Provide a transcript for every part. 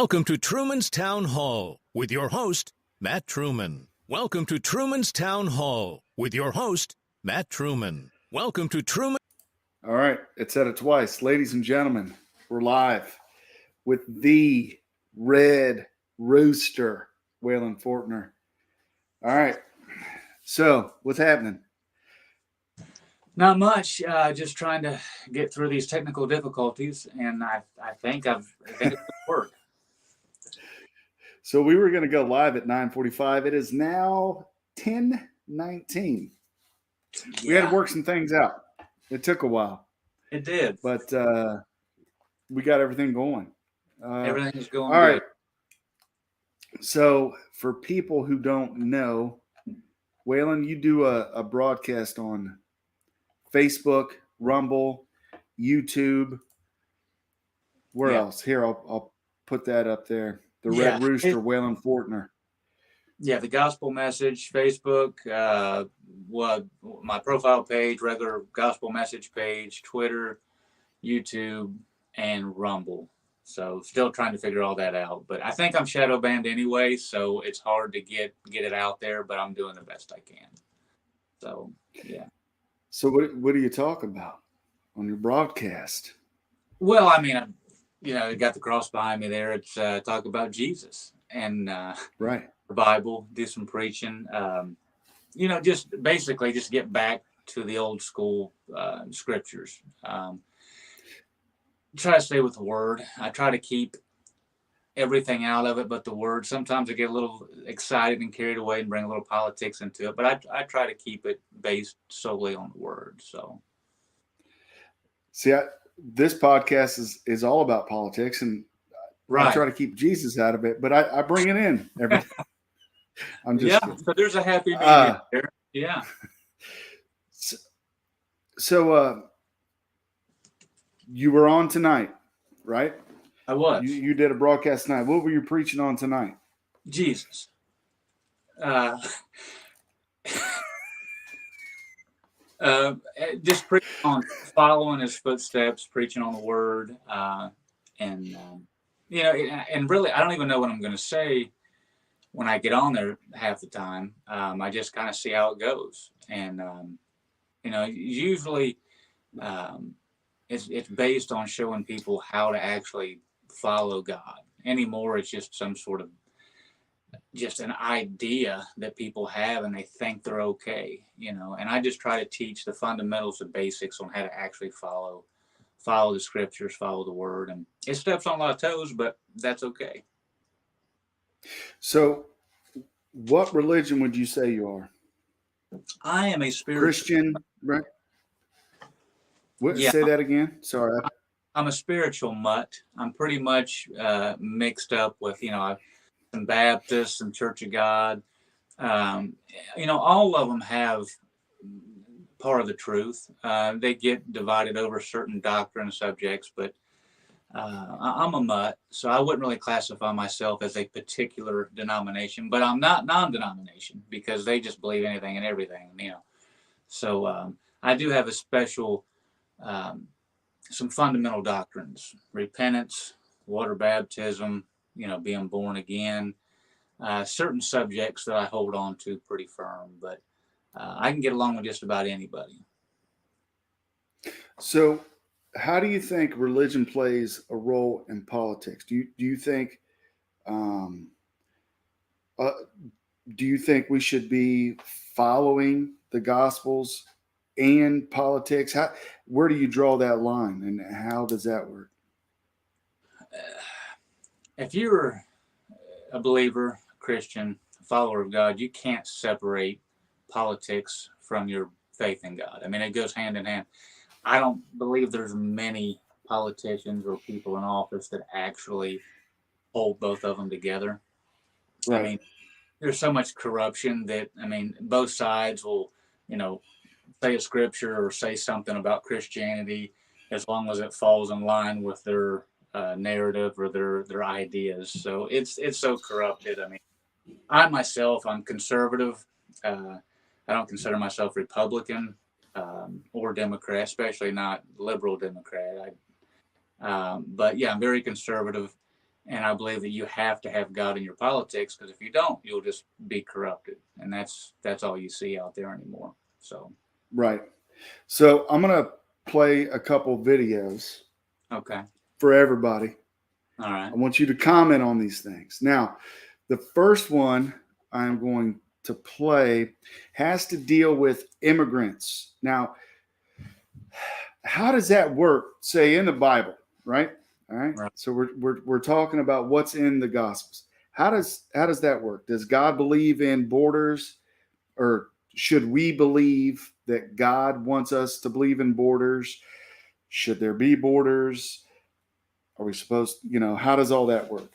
Welcome to Truman's Town Hall with your host, Matt Truman. Welcome to Truman's Town Hall with your host, Matt Truman. Welcome to Truman. All right, it said it twice. Ladies and gentlemen, we're live with the Red Rooster, Waylon Fortener. All right, so what's happening? Not much. Just trying to get through these technical difficulties, and I think it's going to work. So we were going to go live at 9:45. It is now 10:19. Yeah. We had to work some things out. It took a while. It did. But we got everything going. Everything is going all good. Right. So for people who don't know, Waylon, you do a broadcast on Facebook, Rumble, YouTube. Where else? Here, I'll put that up there. The Red Rooster, Waylon Fortener. Yeah, the gospel message, Facebook, my profile page, regular gospel message page, Twitter, YouTube, and Rumble. So still trying to figure all that out. But I think I'm shadow banned anyway, so it's hard to get it out there, but I'm doing the best I can. So, yeah. So what do you talk about on your broadcast? Well, I mean, you got the cross behind me there. It's talk about Jesus and right. The Bible, do some preaching. Just basically just get back to the old school scriptures. Try to stay with the Word. I try to keep everything out of it but the Word. Sometimes I get a little excited and carried away and bring a little politics into it, but I try to keep it based solely on the Word. So, see, this podcast is all about politics, and I try to keep Jesus out of it, but I bring it in every time. I'm just kidding. So there's a happy medium there. Yeah. So you were on tonight, right? I was. You did a broadcast tonight. What were you preaching on tonight? Jesus. Just preaching on following his footsteps, preaching on the Word, and really, I don't even know what I'm going to say when I get on there half the time. I just kind of see how it goes, and usually it's based on showing people how to actually follow God. Anymore, it's just some sort of just an idea that people have and they think they're okay, and I just try to teach the fundamentals, the basics on how to actually follow the scriptures, follow the Word, and it steps on a lot of toes, but that's okay. So what religion would you say you are? I am a spiritual Christian, right? Say that again. Sorry. I'm a spiritual mutt. I'm pretty much mixed up with, some Baptists, some Church of God. All of them have part of the truth. They get divided over certain doctrine subjects, but I'm a mutt, so I wouldn't really classify myself as a particular denomination, but I'm not non-denomination because they just believe anything and everything, So I do have a special, some fundamental doctrines: repentance, water baptism, being born again, certain subjects that I hold on to pretty firm, but I can get along with just about anybody. So how do you think religion plays a role in politics? Do you think we should be following the Gospels and politics? Where do you draw that line, and how does that work? If you're a believer, a Christian, a follower of God, you can't separate politics from your faith in God. I mean, it goes hand in hand. I don't believe there's many politicians or people in office that actually hold both of them together. Right. I mean, there's so much corruption that, both sides will, say a scripture or say something about Christianity as long as it falls in line with their narrative or their ideas. So it's so corrupted. I'm conservative. I don't consider myself Republican or Democrat, especially not liberal Democrat. But yeah, I'm very conservative. And I believe that you have to have God in your politics, because if you don't, you'll just be corrupted. And that's all you see out there anymore. So Right. So I'm going to play a couple videos okay. for everybody. All right. I want you to comment on these things. Now, the first one I'm going to play has to deal with immigrants. Now, how does that work, say, in the Bible, right? All right. Right. So we're talking about what's in the Gospels. How does that work? Does God believe in borders, or should we believe that God wants us to believe in borders? Should there be borders? Are we supposed, how does all that work?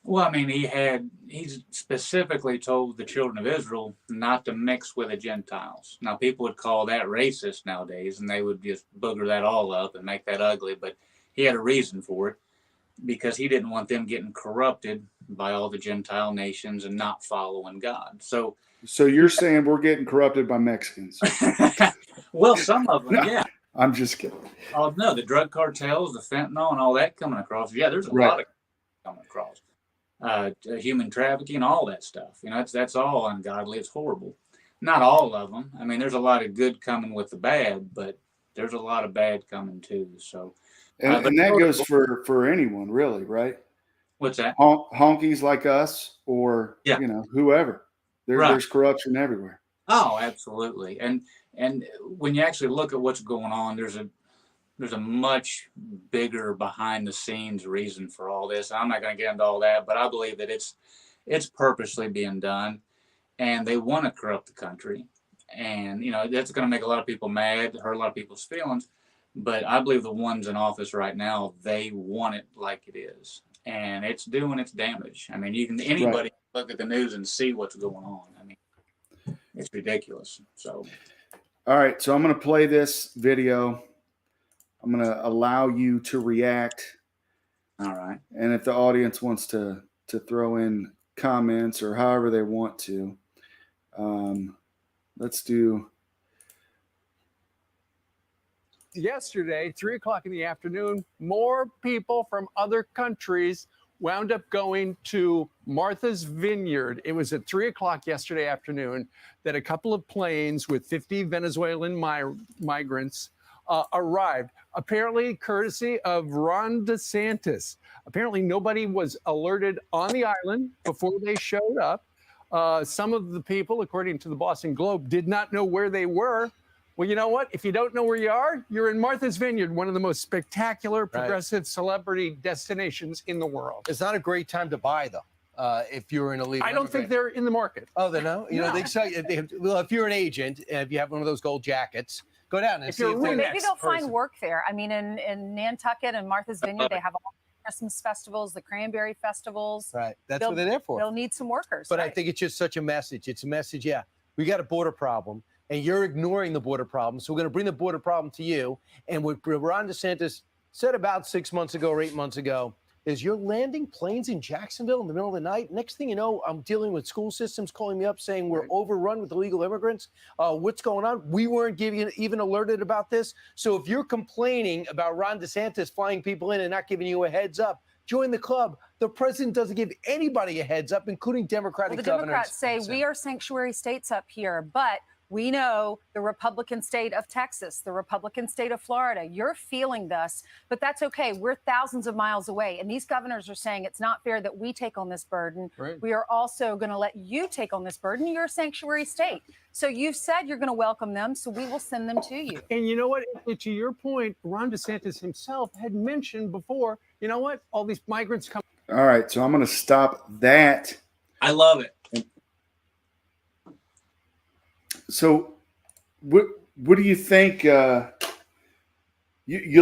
Well, I mean, he specifically told the children of Israel not to mix with the Gentiles. Now, people would call that racist nowadays, and they would just booger that all up and make that ugly. But he had a reason for it, because he didn't want them getting corrupted by all the Gentile nations and not following God. So you're saying we're getting corrupted by Mexicans? well, some of them, No, yeah. I'm just kidding. Oh no, the drug cartels, the fentanyl, and all that coming across. Yeah, there's a lot of coming across. Human trafficking, all that stuff. That's all ungodly. It's horrible. Not all of them. I mean, there's a lot of good coming with the bad, but there's a lot of bad coming too. So, and that goes for anyone, really, right? What's that? Honkies like us, or whoever. There's corruption everywhere. Oh, absolutely. And when you actually look at what's going on, there's a much bigger behind the scenes reason for all this. I'm not going to get into all that, but I believe that it's purposely being done, and they want to corrupt the country. And, that's going to make a lot of people mad, hurt a lot of people's feelings. But I believe the ones in office right now, they want it like it is. And it's doing its damage. I mean, anybody look at the news and see what's going on. I mean, it's ridiculous. So. All right. So I'm going to play this video. I'm going to allow you to react. All right. And if the audience wants to throw in comments or however they want to, let's do. Yesterday, 3:00 in the afternoon, more people from other countries wound up going to Martha's Vineyard. It was at 3:00 yesterday afternoon that a couple of planes with 50 Venezuelan migrants arrived, apparently courtesy of Ron DeSantis. Apparently nobody was alerted on the island before they showed up. Some of the people, according to the Boston Globe, did not know where they were. Well, you know what? If you don't know where you are, you're in Martha's Vineyard, one of the most spectacular progressive celebrity destinations in the world. It's not a great time to buy, though, if you're an illegal I don't think they're in the market. Oh, they know? Well, if you're an agent, if you have one of those gold jackets, go down and see if they're maybe they'll find work there. I mean, in Nantucket and Martha's Vineyard, they have all the Christmas festivals, the cranberry festivals. Right. That's what they're there for. They'll need some workers. But I think it's just such a message. It's a message, we got a border problem, and you're ignoring the border problem. So we're going to bring the border problem to you. And what Ron DeSantis said about 6 months ago or 8 months ago is you're landing planes in Jacksonville in the middle of the night. Next thing you know, I'm dealing with school systems calling me up saying we're overrun with illegal immigrants. What's going on? We weren't even alerted about this. So if you're complaining about Ron DeSantis flying people in and not giving you a heads up, join the club. The president doesn't give anybody a heads up, including Democratic governors. The Democrats say we are sanctuary states up here, but we know the Republican state of Texas, the Republican state of Florida. You're feeling this, but that's okay. We're thousands of miles away. And these governors are saying it's not fair that we take on this burden. Right. We are also going to let you take on this burden. You're a sanctuary state. So you've said you're going to welcome them, so we will send them to you. And you know what? To your point, Ron DeSantis himself had mentioned before, you know what? All these migrants come. All right. So I'm going to stop that. I love it. So what do you think? You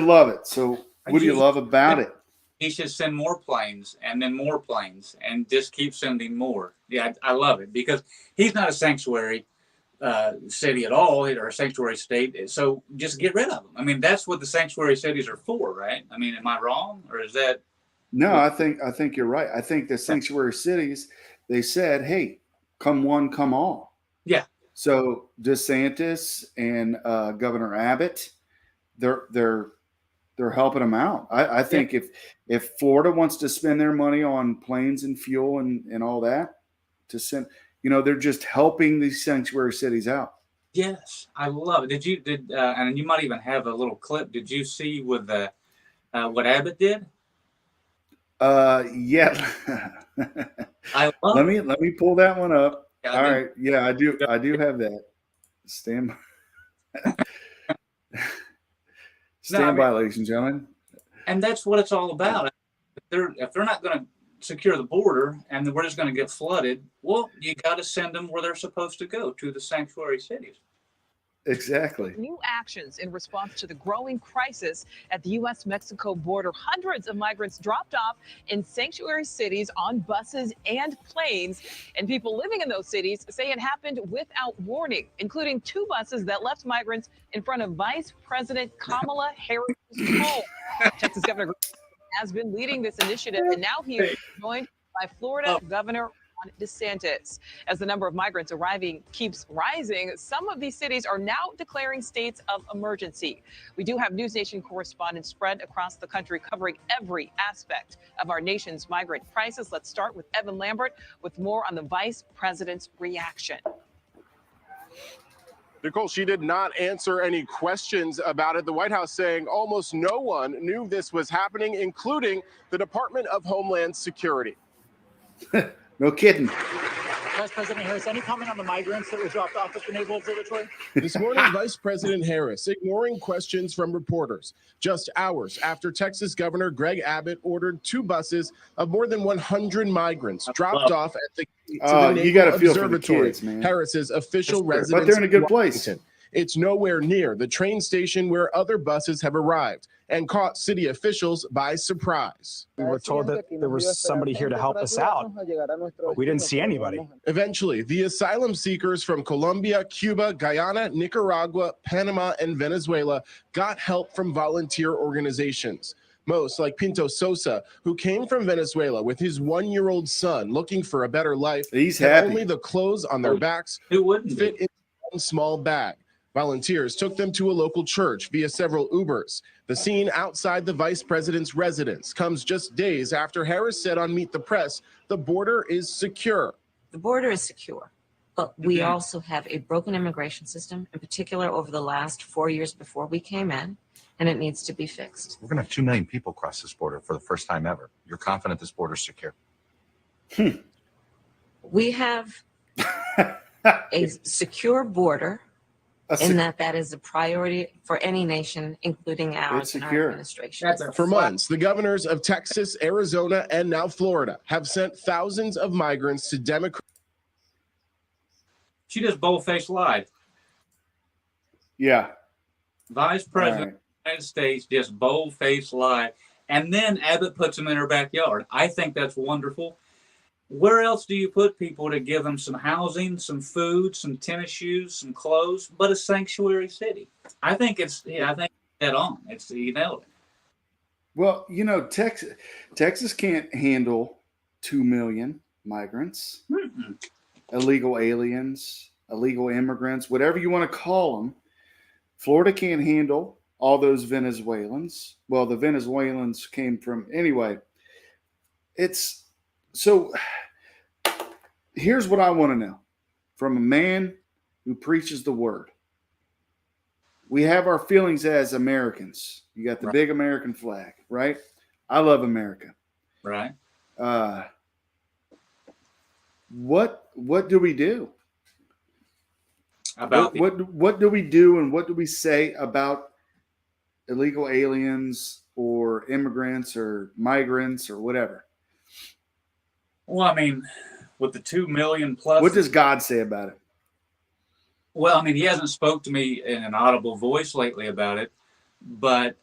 love it. So what do you love about it? He should send more planes and then more planes and just keep sending more. Yeah, I love it, because he's not a sanctuary city at all, or a sanctuary state. So just get rid of them. I mean, that's what the sanctuary cities are for, right? I mean, am I wrong, or is that? No, I think you're right. I think the sanctuary cities, they said, hey, come one, come all. Yeah. So DeSantis and Governor Abbott, they're they're helping them out. I think if Florida wants to spend their money on planes and fuel and all that to send, they're just helping these sanctuary cities out. Yes, I love it. And you might even have a little clip. Did you see with what Abbott did? Yeah. I love let me pull that one up. Yeah, All right. Yeah, I do have that. Stand by, ladies and gentlemen. And that's what it's all about. If they're not going to secure the border and we're just going to get flooded, well, you got to send them where they're supposed to go, to the sanctuary cities. Exactly. New actions in response to the growing crisis at the U.S.-Mexico border. Hundreds of migrants dropped off in sanctuary cities on buses and planes. And people living in those cities say it happened without warning, including 2 buses that left migrants in front of Vice President Kamala Harris' home. Texas Governor has been leading this initiative, and now he is joined by Florida Governor DeSantis. As the number of migrants arriving keeps rising, some of these cities are now declaring states of emergency. We do have News Nation correspondents spread across the country covering every aspect of our nation's migrant crisis. Let's start with Evan Lambert with more on the vice president's reaction. Nicole, she did not answer any questions about it. The White House saying almost no one knew this was happening, including the Department of Homeland Security. No kidding. Vice President Harris, any comment on the migrants that were dropped off at the Naval Observatory? This morning, Vice President Harris ignoring questions from reporters just hours after Texas Governor Greg Abbott ordered 2 buses of more than 100 migrants dropped off at the Naval Observatory, kids, man. Harris's official residence. But they're in a good place. It's nowhere near the train station where other buses have arrived and caught city officials by surprise. We were told that there was somebody here to help us out, but we didn't see anybody. Eventually, the asylum seekers from Colombia, Cuba, Guyana, Nicaragua, Panama, and Venezuela got help from volunteer organizations. Most, like Pinto Sosa, who came from Venezuela with his 1-year-old son looking for a better life. He's happy. Only the clothes on their backs fit in one small bag. Volunteers took them to a local church via several Ubers. The scene outside the vice president's residence comes just days after Harris said on Meet the Press, the border is secure. The border is secure, but we also have a broken immigration system, in particular over the last 4 years before we came in, and it needs to be fixed. We're going to have 2 million people cross this border for the first time ever. You're confident this border is secure? We have a secure border. In that is a priority for any nation, including ours and our administration. For months, the governors of Texas, Arizona, and now Florida have sent thousands of migrants to Democrats. She just bold-faced lied. Yeah. Vice President of the United States just bold-faced lied. And then Abbott puts them in her backyard. I think that's wonderful. Where else do you put people to give them some housing, some food, some tennis shoes, some clothes, but a sanctuary city? I think I think dead on. You nailed it. Well, Texas can't handle 2 million migrants, illegal aliens, illegal immigrants, whatever you want to call them. Florida can't handle all those Venezuelans. Well, the Venezuelans came from anyway. So here's what I want to know from a man who preaches the word. We have our feelings as Americans. You got the big American flag, right? I love America. Right. What do we do? About what do we do and what do we say about illegal aliens or immigrants or migrants or whatever? Well, I mean, with the 2 million plus. What does God say about it? Well, I mean, he hasn't spoke to me in an audible voice lately about it. But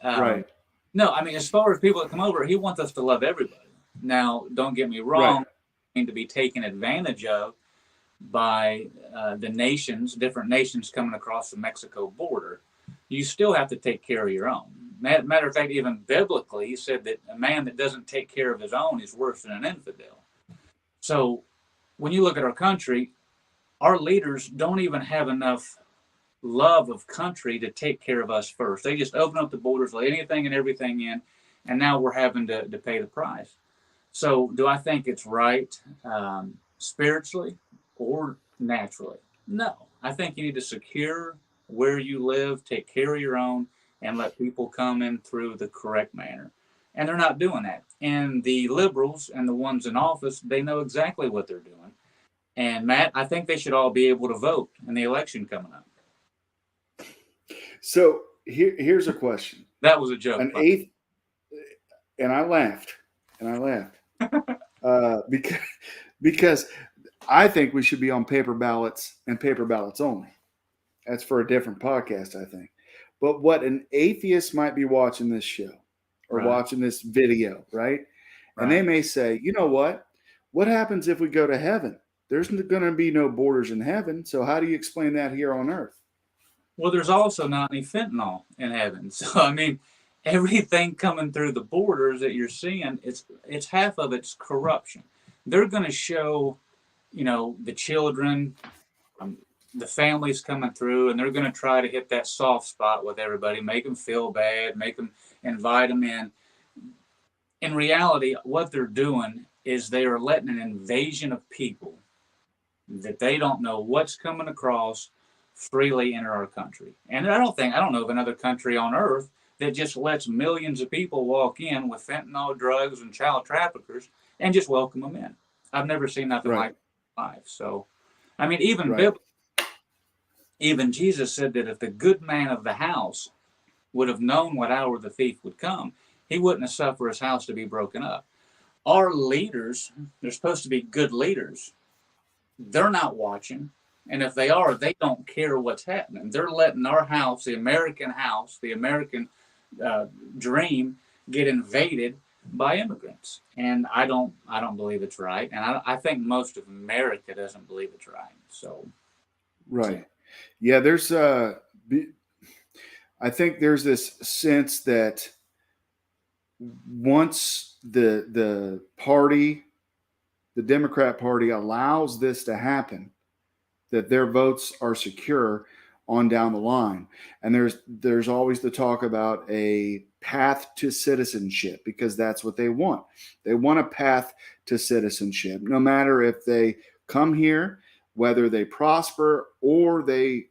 no, I mean, as far as people that come over, he wants us to love everybody. Now, don't get me wrong. Right. To be taken advantage of by the different nations coming across the Mexico border. You still have to take care of your own. Matter of fact, even biblically, he said that a man that doesn't take care of his own is worse than an infidel. So when you look at our country, our leaders don't even have enough love of country to take care of us first. They just open up the borders, let anything and everything in, and now we're having to pay the price. So do I think it's right spiritually or naturally? No. I think you need to secure where you live, take care of your own, and let people come in through the correct manner. And they're not doing that. And the liberals and the ones in office, they know exactly what they're doing. And Matt, I think they should all be able to vote in the election coming up. So here's a question. That was a joke. An eighth, and I laughed, because I think we should be on paper ballots and paper ballots only. That's for a different podcast, I think. But what an atheist might be watching this show or watching this video, right? And they may say, you know what? What happens if we go to heaven? There's going to be no borders in heaven. So how do you explain that here on earth? Well, there's also not any fentanyl in heaven. So, I mean, everything coming through the borders that you're seeing, it's half of it's corruption. They're going to show, the children, the families coming through, and they're going to try to hit that soft spot with everybody, make them feel bad, make them invite them in. In reality, what they're doing is they are letting an invasion of people that they don't know what's coming across freely enter our country. And I don't know of another country on earth that just lets millions of people walk in with fentanyl, drugs, and child traffickers and just welcome them in. I've never seen nothing like that in life. So, I mean, even Jesus said that if the good man of the house would have known what hour the thief would come, he wouldn't have suffered his house to be broken up. Our leaders, they're supposed to be good leaders. They're not watching. And if they are, they don't care what's happening. They're letting our house, the American dream, get invaded by immigrants. And I don't believe it's right. And I think most of America doesn't believe it's right. So, yeah, there's I think there's this sense that once the Democrat Party allows this to happen, that their votes are secure on down the line. And there's always the talk about a path to citizenship, because that's what they want. They want a path to citizenship, no matter if they come here, whether they prosper or they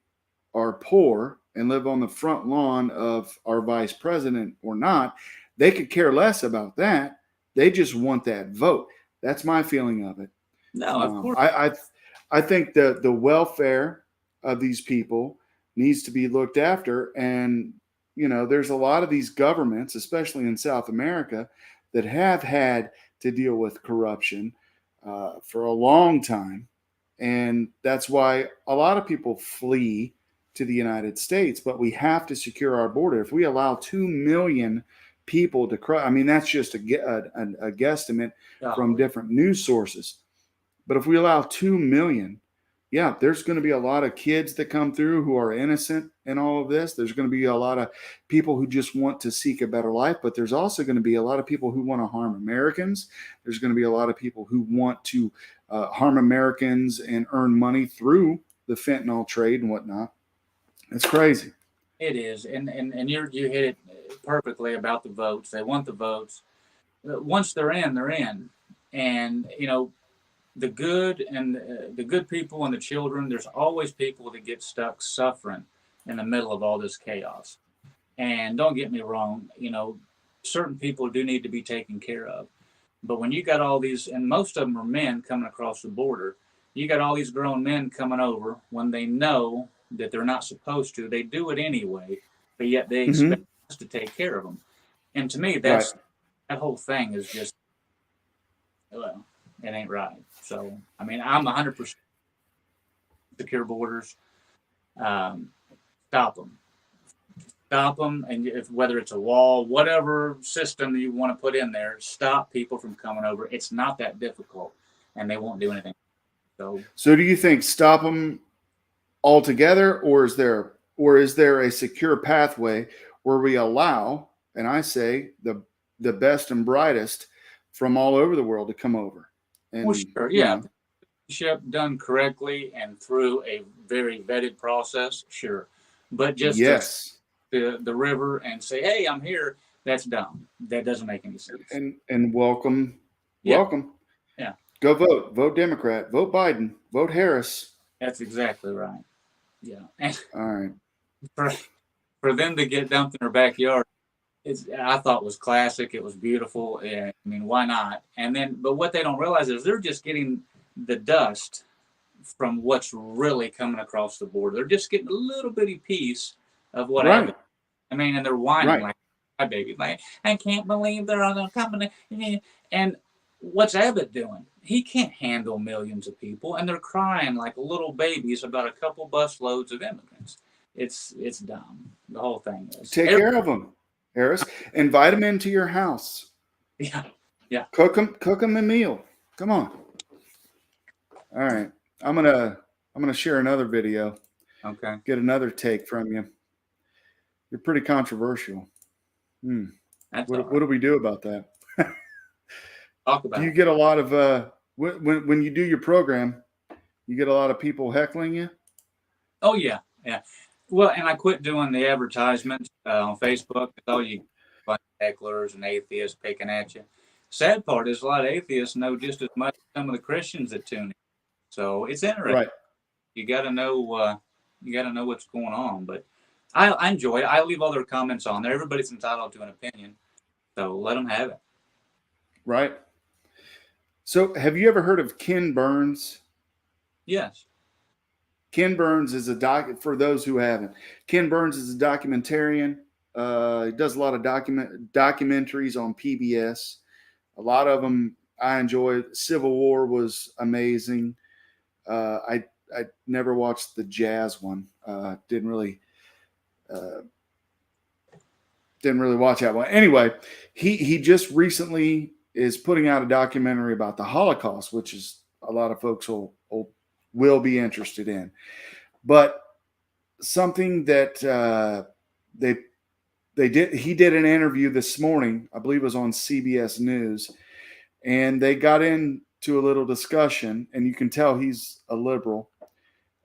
are poor and live on the front lawn of our vice president or not. They could care less about that. They just want that vote. That's my feeling of it. No, of course. I think the welfare of these people needs to be looked after. And, there's a lot of these governments, especially in South America, that have had to deal with corruption for a long time. And that's why a lot of people flee to the United States. But we have to secure our border. If we allow 2 million people to cross, I mean, that's just a guesstimate from different news sources. But if we allow 2 million, there's going to be a lot of kids that come through who are innocent in all of this. There's going to be a lot of people who just want to seek a better life, but there's also going to be a lot of people who want to harm Americans. There's going to be a lot of people who want to harm Americans and earn money through the fentanyl trade and whatnot. It's crazy. It is. And you hit it perfectly about the votes. They want the votes. Once they're in, they're in. And, the good and the good people and the children, there's always people that get stuck suffering in the middle of all this chaos. And don't get me wrong, certain people do need to be taken care of. But when you got all these, and most of them are men coming across the border, you got all these grown men coming over when they know that they're not supposed to. They do it anyway, but yet they expect us to take care of them. And to me, that whole thing is just, well, it ain't right. So, I mean, I'm 100% secure borders. Stop them. And whether it's a wall, whatever system you want to put in there, stop people from coming over. It's not that difficult, and they won't do anything. So do you think stop them altogether, or is there a secure pathway where we allow, and I say the best and brightest from all over the world to come over? And, well, sure, yeah. Done correctly and through a very vetted process, sure. But just yes, the river and say, "Hey, I'm here." That's dumb. That doesn't make any sense. And welcome. Yeah. Yeah. Go vote. Vote Democrat. Vote Biden. Vote Harris. That's exactly right. Yeah. And all right. For them to get dumped in their backyard, I thought was classic. It was beautiful. I mean, why not? And then, but what they don't realize is they're just getting the dust from what's really coming across the border. They're just getting a little bitty piece of what happened. I mean, and they're whining like, "My baby, like, I can't believe they're all going to come in." And what's Abbott doing? He can't handle millions of people, and they're crying like little babies about a couple bus loads of immigrants. It's dumb. The whole thing is. Take care of them, Harris. Invite them into your house. Yeah. Cook them a meal. Come on. All right. I'm gonna share another video. Okay. Get another take from you. You're pretty controversial. What do we do about that? Talk about. Do you get a lot of when you do your program? You get a lot of people heckling you? Oh yeah. Well, and I quit doing the advertisements on Facebook. Oh, you bunch of hecklers and atheists picking at you. Sad part is a lot of atheists know just as much as some of the Christians that tune in. So it's interesting. Right. You got to know. What's going on. But I enjoy it. I leave all their comments on there. Everybody's entitled to an opinion, so let them have it. Right. So, have you ever heard of Ken Burns? Yes. Ken Burns is for those who haven't. Ken Burns is a documentarian. He does a lot of documentaries on PBS. A lot of them I enjoy. Civil War was amazing. I never watched the jazz one. Didn't really watch that one. Anyway, he just recently is putting out a documentary about the Holocaust, which is a lot of folks will be interested in. But something that he did an interview this morning, I believe it was on CBS News, and they got into a little discussion, and you can tell he's a liberal,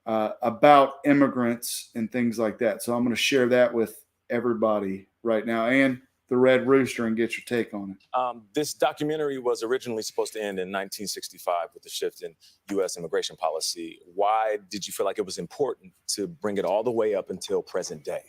about immigrants and things like that. So I'm going to share that with everybody right now, and the Red Rooster, and get your take on it. This documentary was originally supposed to end in 1965 with the shift in U.S. immigration policy. Why did you feel like it was important to bring it all the way up until present day?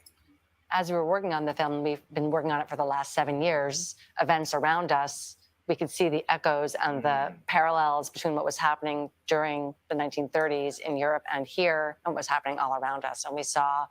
As we were working on the film, we've been working on it for the last 7 years, events around us, we could see the echoes and the parallels between what was happening during the 1930s in Europe and here and what was happening all around us. And we saw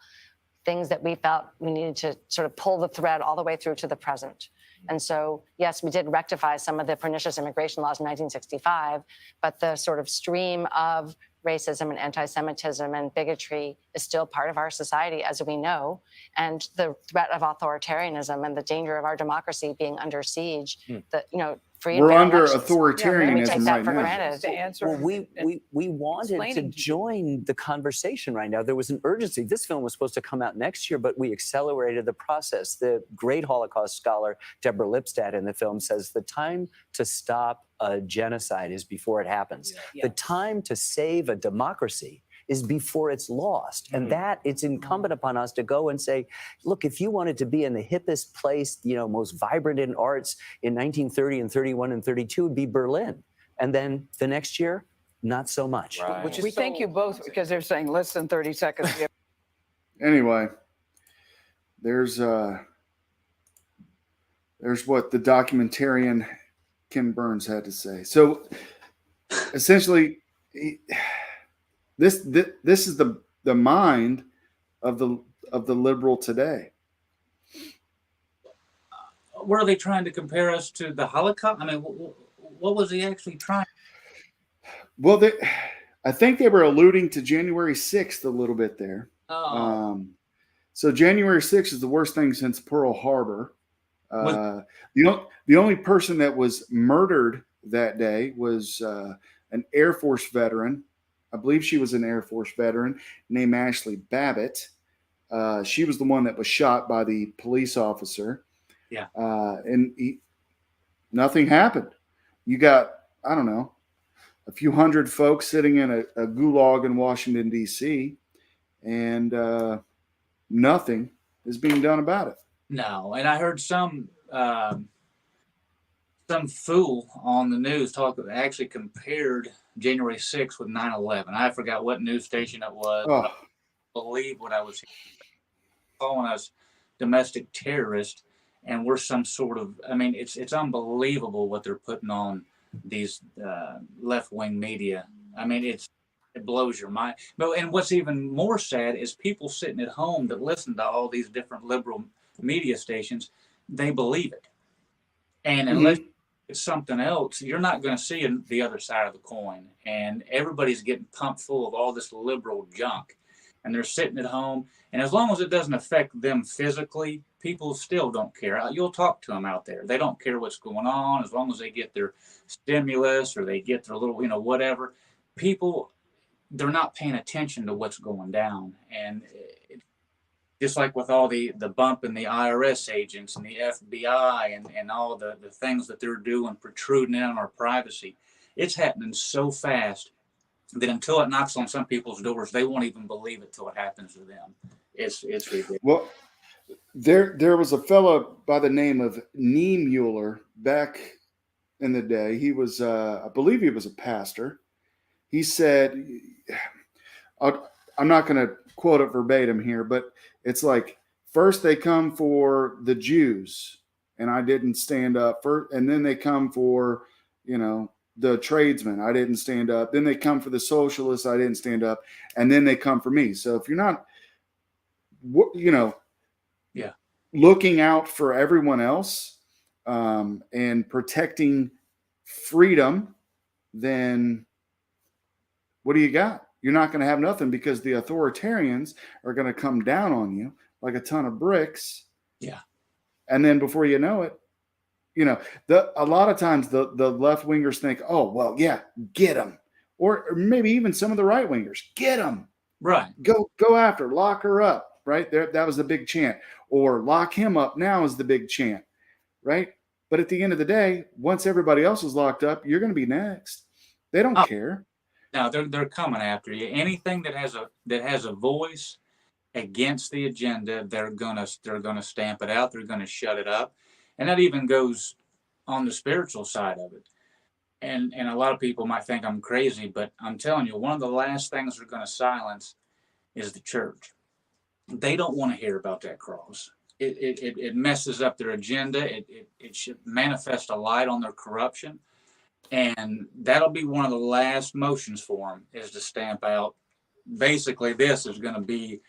things that we felt we needed to sort of pull the thread all the way through to the present. And so, yes, we did rectify some of the pernicious immigration laws in 1965, but the sort of stream of racism and anti-Semitism and bigotry is still part of our society, as we know. And the threat of authoritarianism and the danger of our democracy being under siege, we're under authoritarianism right now. To answer, well, we wanted to join the conversation right now. There was an urgency. This film was supposed to come out next year, but we accelerated the process. The great Holocaust scholar Deborah Lipstadt in the film says the time to stop a genocide is before it happens. The time to save a democracy is before it's lost. And that it's incumbent upon us to go and say, look, if you wanted to be in the hippest place, most vibrant in arts in 1930 and 31 and 32 would be Berlin. And then the next year, not so much. Right. We thank you both because they're saying less than 30 seconds. Anyway, there's what the documentarian Ken Burns had to say. So essentially, This is the mind of the liberal today. Were they trying to compare us to the Holocaust? I mean, what was he actually trying? Well, I think they were alluding to January 6th a little bit there. So January 6th is the worst thing since Pearl Harbor. The only person that was murdered that day was an Air Force veteran. I believe she was an Air Force veteran named Ashley Babbitt. She was the one that was shot by the police officer. Yeah. And nothing happened. You got, I don't know, a few hundred folks sitting in a gulag in Washington, D.C. And nothing is being done about it. No, and I heard some fool on the news actually compared January 6th with 9/11. I forgot what news station it was, but I believe what I was calling us domestic terrorists, and we're some sort of. I mean, it's unbelievable what they're putting on these left-wing media. I mean, it blows your mind. And what's even more sad is people sitting at home that listen to all these different liberal media stations, they believe it. And unless it's something else, you're not going to see the other side of the coin. And everybody's getting pumped full of all this liberal junk. And they're sitting at home. And as long as it doesn't affect them physically, people still don't care. You'll talk to them out there. They don't care what's going on as long as they get their stimulus or they get their little, whatever. People, they're not paying attention to what's going down. And just like with all the bump in the IRS agents and the FBI and all the things that they're doing, protruding in on our privacy, it's happening so fast that until it knocks on some people's doors, they won't even believe it till it happens to them. It's ridiculous. Well, there was a fellow by the name of Mueller back in the day. He was, I believe he was a pastor. He said, I'm not going to quote it verbatim here, but it's like, first they come for the Jews, and I didn't stand up for, and then they come for, the tradesmen. I didn't stand up. Then they come for the socialists. I didn't stand up. And then they come for me. So if you're not, looking out for everyone else and protecting freedom, then what do you got? You're not going to have nothing, because the authoritarians are going to come down on you like a ton of bricks. Yeah. And then before you know it, a lot of times the left wingers think, oh, well, yeah, get them. Or maybe even some of the right wingers, get them. Right. Go after, lock her up. Right there. That was the big chant. Or lock him up now is the big chant. Right. But at the end of the day, once everybody else is locked up, you're going to be next. They don't care. No, they're coming after you. Anything that has a voice against the agenda, they're gonna stamp it out. They're gonna shut it up, and that even goes on the spiritual side of it. And a lot of people might think I'm crazy, but I'm telling you, one of the last things they're gonna silence is the church. They don't want to hear about that cross. It messes up their agenda. It should manifest a light on their corruption. And that'll be one of the last motions for them, is to stamp out. Basically, this is going to be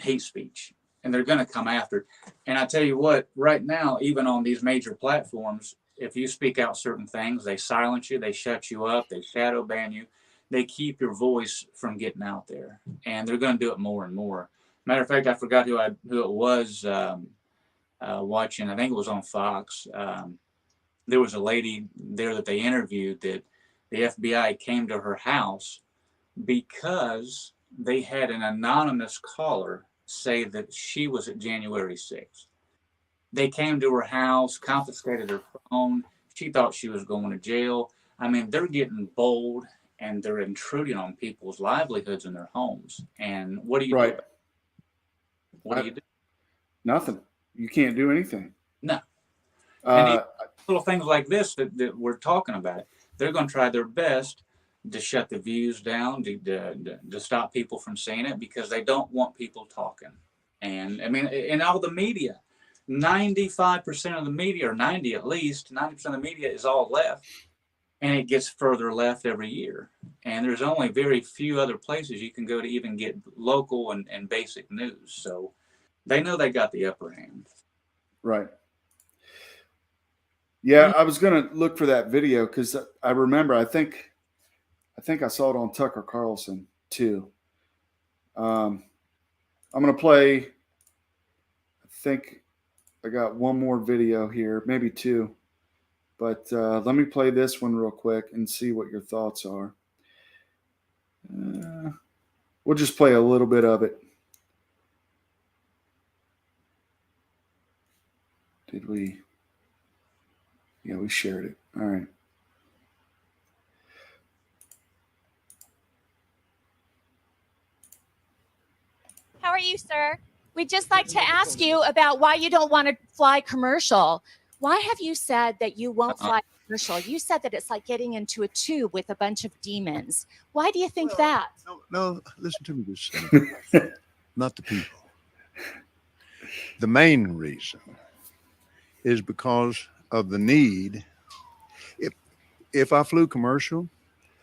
hate speech, and they're going to come after it. And I tell you what, right now, even on these major platforms, if you speak out certain things, they silence you, they shut you up, they shadow ban you, they keep your voice from getting out there. And they're going to do it more and more. Matter of fact, I forgot who it was watching. I think it was on Fox. There was a lady there that they interviewed that the FBI came to her house because they had an anonymous caller say that she was at January 6th. They came to her house, confiscated her phone. She thought she was going to jail. I mean, they're getting bold, and they're intruding on people's livelihoods in their homes. And what do you do? What do you do? Nothing. You can't do anything. No. And little things like this that we're talking about, they're going to try their best to shut the views down, to stop people from seeing it, because they don't want people talking. And I mean, in all the media, 95% of the media, or 90 at least, 90% of the media is all left, and it gets further left every year. And there's only very few other places you can go to even get local and basic news. So they know they got the upper hand. Right. Yeah, I was going to look for that video because I remember, I think I saw it on Tucker Carlson too. I'm going to play, I think I got one more video here, maybe two. But let me play this one real quick and see what your thoughts are. We'll just play a little bit of it. Did we? Yeah, we shared it. All right. How are you, sir? we'd just like to ask you about why you don't want to fly commercial. Why have you said that you won't fly commercial? You said that it's like getting into a tube with a bunch of demons. Why do you think that? No, listen to me just a second. Not the people. The main reason is because of the need. If I flew commercial,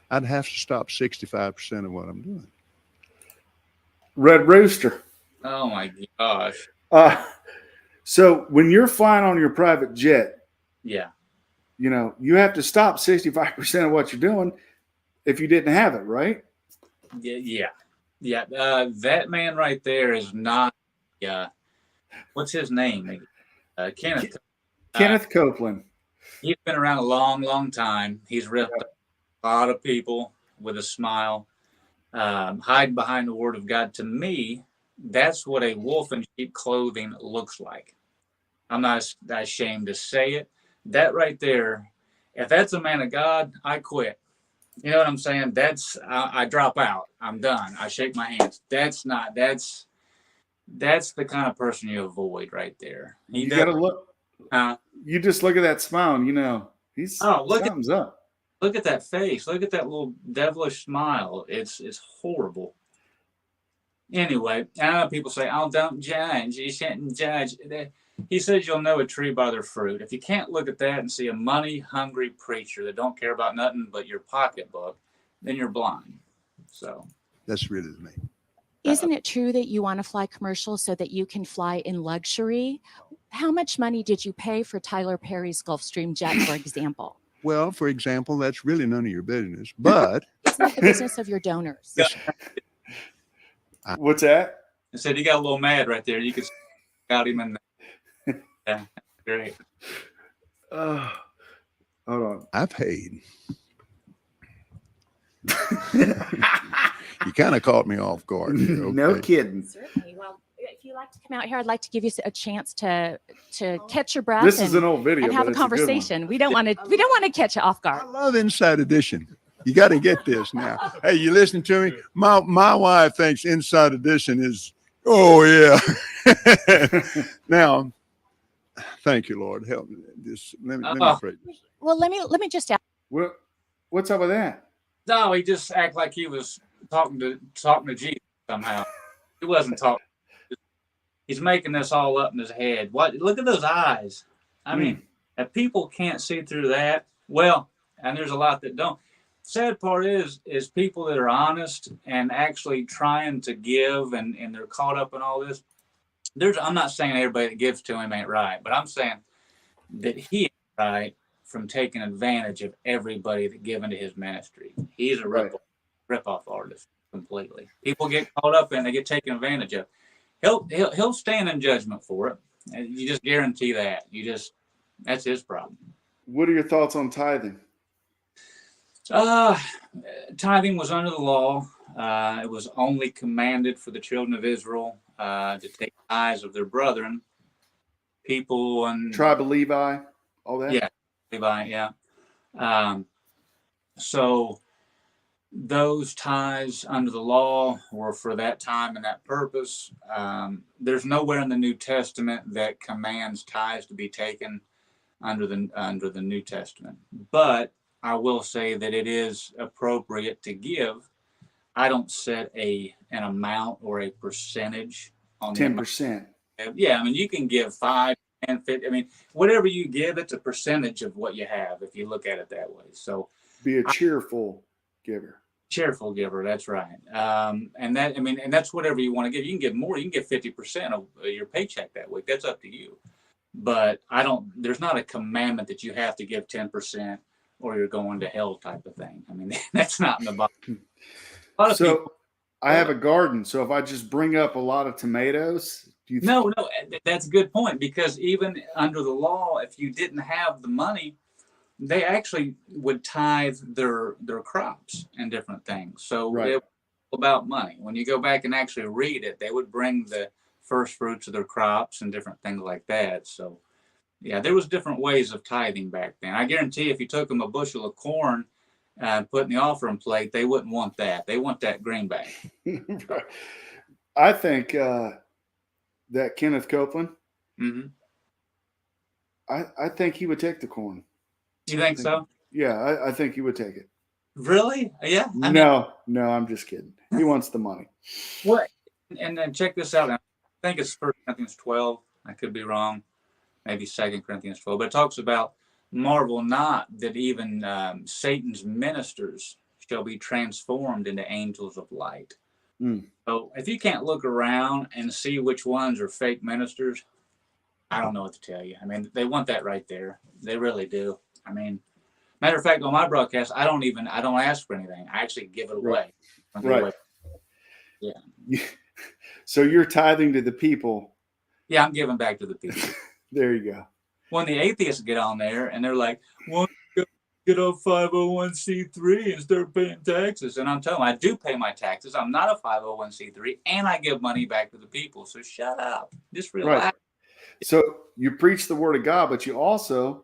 I'd have to stop 65% of what I'm doing. Red Rooster. Oh my gosh. So when you're flying on your private jet, Yeah. you know, you have to stop 65% of what you're doing if you didn't have it, right? Yeah. That man right there is not. What's his name? Kenneth. Kenneth Copeland. He's been around a long, long time. He's ripped up a lot of people with a smile, hiding behind the word of God. To me, that's what a wolf in sheep clothing looks like. I'm not ashamed to say it. That right there, if that's a man of God, I quit. You know what I'm saying? I drop out. I'm done. I shake my hands. That's the kind of person you avoid right there. You gotta look. You just look at that smile, and you know something's up. Look at that face. Look at that little devilish smile. It's horrible. Anyway, I know people say, "Oh, don't judge. You shouldn't judge." He says you'll know a tree by their fruit. If you can't look at that and see a money-hungry preacher that don't care about nothing but your pocketbook, then you're blind. So that's really me. Isn't it true that you want to fly commercial so that you can fly in luxury? How much money did you pay for Tyler Perry's Gulfstream jet, for example? Well, for example, that's really none of your business, but it's not the business of your donors. What's that? I said he got a little mad right there. You could got him in there. Yeah, great. Hold on. I paid. You kind of caught me off guard. Okay. No kidding. Certainly. Well, if you like to come out here, I'd like to give you a chance to catch your breath. This is an old video and have a conversation. We don't want to catch you off guard. I love Inside Edition. You got to get this now. Hey, you listen to me? My wife thinks Inside Edition is, oh yeah. Now, thank you, Lord. Help me. Let me pray. Well, let me just ask. What's up with that? No, he just acted like he was talking to Jesus somehow. He wasn't talking. He's making this all up in his head. What? Look at those eyes. I mean, if people can't see through that, well, and there's a lot that don't. Sad part is people that are honest and actually trying to give and they're caught up in all this. I'm not saying everybody that gives to him ain't right, but I'm saying that he ain't right from taking advantage of everybody that give into his ministry. He's a rip-off artist completely. People get caught up and they get taken advantage of. He'll stand in judgment for it. And you just guarantee that. That's his problem. What are your thoughts on tithing? Tithing was under the law. It was only commanded for the children of Israel to take tithes of their brethren, people and tribe of Levi, all that. Yeah, Levi. Yeah. So those tithes under the law were for that time and that purpose. There's nowhere in the New Testament that commands tithes to be taken under the New Testament. But I will say that it is appropriate to give. I don't set an amount or a percentage on 10%. Yeah, I mean you can give 5, 10, 50. I mean whatever you give, it's a percentage of what you have if you look at it that way. So be a cheerful giver. Cheerful giver, that's right. And that's whatever you want to give. You can give more. You can give 50% of your paycheck that week. That's up to you. But there's not a commandment that you have to give 10% or you're going to hell type of thing. I mean, that's not in the Bible. So I have a garden. So if I just bring up a lot of tomatoes, do you think? No, that's a good point, because even under the law, if you didn't have the money, they actually would tithe their crops and different things. So it was about money. When you go back and actually read it, they would bring the first fruits of their crops and different things like that. So yeah, there was different ways of tithing back then. I guarantee if you took them a bushel of corn and put in the offering plate, they wouldn't want that. They want that greenback. I think that Kenneth Copeland. Mm-hmm. I think he would take the corn. You think so? Yeah, I think he would take it. Really? Yeah. No, I'm just kidding. He wants the money. What? And then check this out. I think it's 1 Corinthians 12. I could be wrong. Maybe 2 Corinthians 12. But it talks about, marvel not that even Satan's ministers shall be transformed into angels of light. Mm. So if you can't look around and see which ones are fake ministers, I don't know what to tell you. I mean, they want that right there. They really do. I mean, matter of fact, on my broadcast, I don't ask for anything. I actually give it away. Right. Yeah. So you're tithing to the people. Yeah, I'm giving back to the people. There you go. When the atheists get on there and they're like, well, get a 501c3 and start paying taxes. And I'm telling them, I do pay my taxes. I'm not a 501c3 and I give money back to the people. So shut up. Just relax. Right. So you preach the word of God, but you also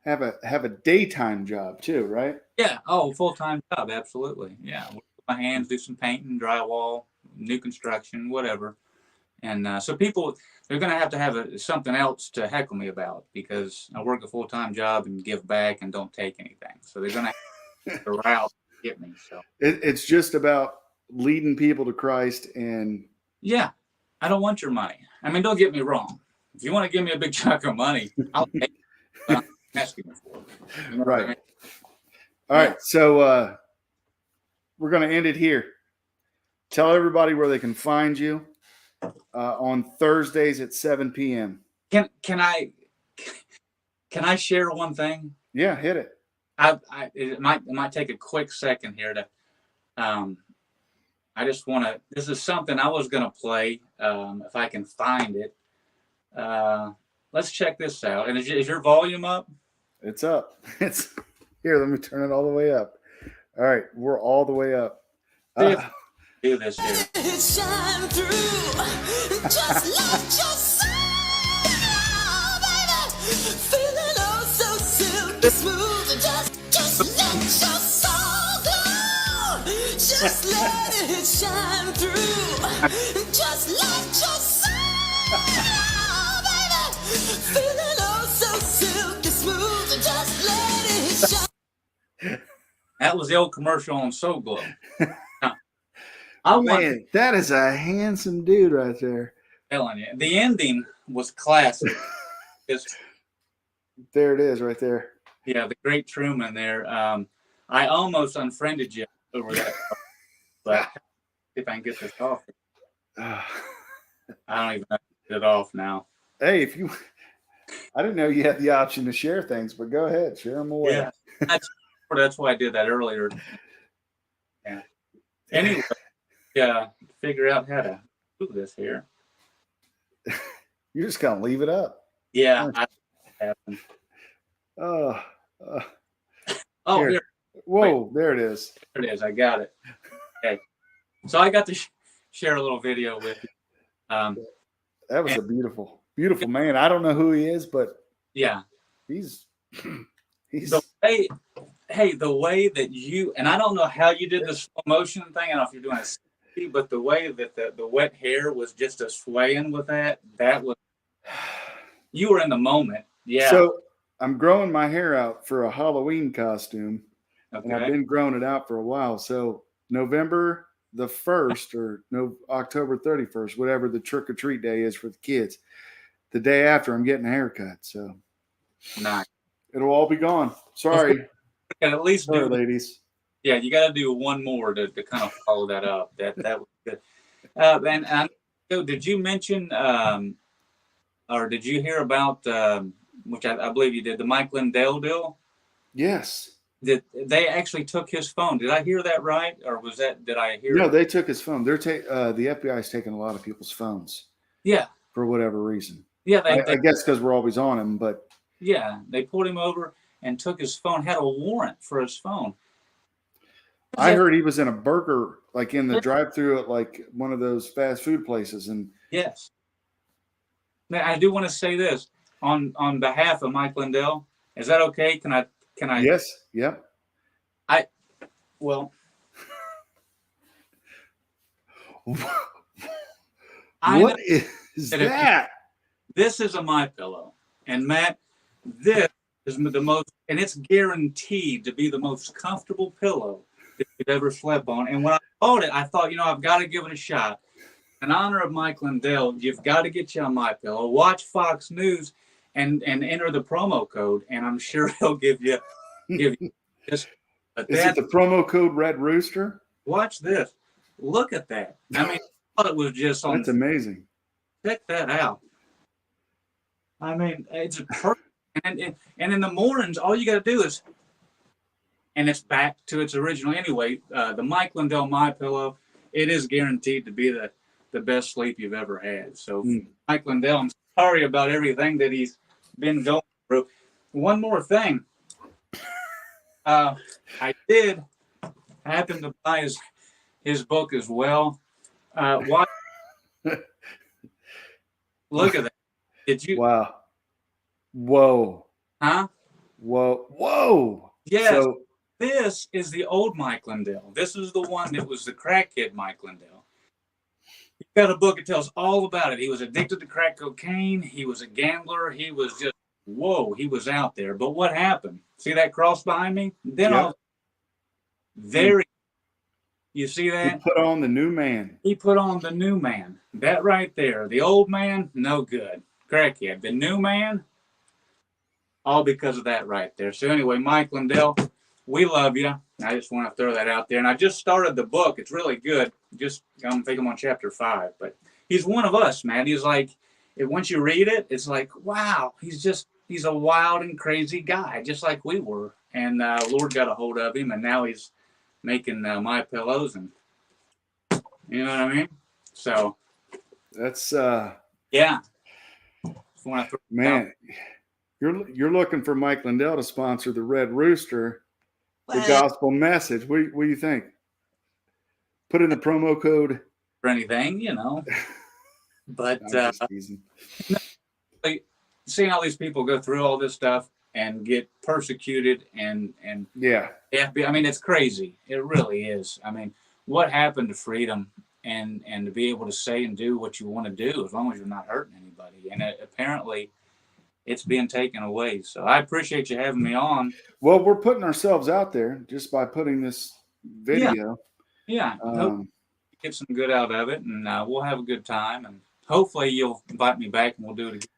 have a daytime job too, right? Yeah. Oh, full-time job. Absolutely. Yeah. Work with my hands, do some painting, drywall, new construction, whatever. And so people, they're going to have something else to heckle me about because I work a full-time job and give back and don't take anything. So they're going to have to route to get me. So it's just about leading people to Christ. And yeah, I don't want your money. I mean, don't get me wrong. If you want to give me a big chunk of money, I'll take it. But I'm asking for it. You know right. I mean? All right. So we're going to end it here. Tell everybody where they can find you on Thursdays at 7 p.m. Can I share one thing? Yeah, hit it. It might take a quick second here to. I just want to. This is something I was going to play if I can find it. Let's check this out. And is your volume up? It's up. It's here. Let me turn it all the way up. All right, we're all the way up. Do this here. Shine through, just like your soul, baby. Feeling oh so silky smooth. Just let your soul go. Just let it shine through, just like your soul, baby. Feeling oh so silky smooth. Just let it shine. That was the old commercial on Soul Glow. Man, that is a handsome dude right there. Telling you, the ending was classic. There it is, right there. Yeah, the great Truman there. I almost unfriended you over that, but if I can get this off, I don't even know how to get it off now. Hey, I didn't know you had the option to share things, but go ahead, share them away. Yeah, that's why I did that earlier. Yeah. Anyway. Yeah, figure out how to do this here. You're just gonna leave it up. Yeah, Oh, here. Whoa, Wait. There it is. There it is. I got it. Okay, so I got to share a little video with you. That was a beautiful man. I don't know who he is, but yeah, he's the way that you, and I don't know how you did the slow motion thing. I don't know if you're doing it. But the way that the wet hair was just a swaying with that was, you were in the moment. Yeah. So I'm growing my hair out for a Halloween costume. Okay. And I've been growing it out for a while. So November the 1st or October 31st, whatever the trick or treat day is for the kids, the day after I'm getting a haircut. So nice. It'll all be gone. Sorry. At least Sorry, ladies. Yeah, you got to do one more to kind of follow that up. That was good. And so did you mention, or did you hear about, which I believe you did, the Mike Lindell deal? Yes. They actually took his phone. Did I hear that right, or did I hear? No, they took his phone. The FBI is taking a lot of people's phones. Yeah. For whatever reason. Yeah, I guess because we're always on him, but. Yeah, they pulled him over and took his phone. Had a warrant for his phone. I heard he was in a burger, like in the drive-through at like one of those fast food places, and yes. Now, I do want to say this on behalf of Mike Lindell. Is that okay? Can I? Yes. Yep. Well. What is is that? This is a MyPillow. And Matt, this is the most, and it's guaranteed to be the most comfortable pillow that you've ever slept on. And when I bought it, I thought, I've got to give it a shot. In honor of Mike Lindell, you've got to get you on MyPillow. Watch Fox News and enter the promo code, and I'm sure he'll give you just. Is it the promo code Red Rooster? Watch this. Look at that. I mean, I thought it was just on. That's amazing. Check that out. I mean, it's perfect. And in the mornings, all you got to do is, and it's back to its original anyway. The Mike Lindell MyPillow, it is guaranteed to be the best sleep you've ever had. So, Mike Lindell, I'm sorry about everything that he's been going through. One more thing. I did happen to buy his book as well. Look at that. Did you? Wow. Whoa. Huh? Whoa. Whoa. Yes. So, this is the old Mike Lindell. This is the one that was the crackhead Mike Lindell. He got a book that tells all about it. He was addicted to crack cocaine. He was a gambler. He was just, he was out there. But what happened? See that cross behind me? Then you see that? He put on the new man. He put on the new man. That right there. The old man, no good. Crackhead. The new man, all because of that right there. So anyway, Mike Lindell, we love you. I just want to throw that out there. And I just started the book. It's really good. I think I'm on chapter 5. But he's one of us, man. He's like, once you read it, it's like, wow, he's a wild and crazy guy, just like we were. And Lord got a hold of him, and now he's making MyPillows, and you know what I mean? So that's yeah. Man, you're looking for Mike Lindell to sponsor the Red Rooster, the gospel message. What do you think? Put in the promo code for anything, But seeing all these people go through all this stuff and get persecuted and yeah, I mean, it's crazy. It really is. I mean, what happened to freedom and to be able to say and do what you want to do as long as you're not hurting anybody? And apparently it's being taken away. So I appreciate you having me on. Well, we're putting ourselves out there just by putting this video. Yeah. Hope get some good out of it, and we'll have a good time, and hopefully you'll invite me back and we'll do it again.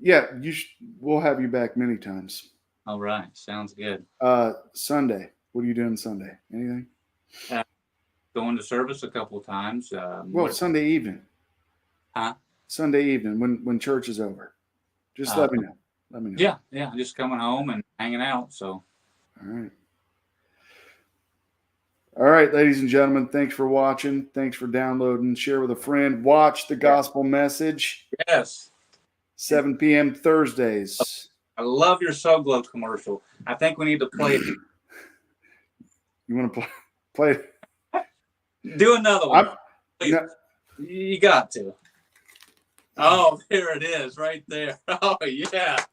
Yeah, we'll have you back many times. All right. Sounds good. Sunday. What are you doing Sunday? Anything? Going to service a couple of times. Sunday evening. Huh? Sunday evening when church is over. Just let me know. Let me know. Yeah. Just coming home and hanging out. So. All right, ladies and gentlemen, thanks for watching. Thanks for downloading. Share with a friend. Watch the gospel message. Yes. 7 p.m. Thursdays. I love your So Glow commercial. I think we need to play it. You want to play it? Do another one. You got to. Oh, there it is right there. Oh, yeah.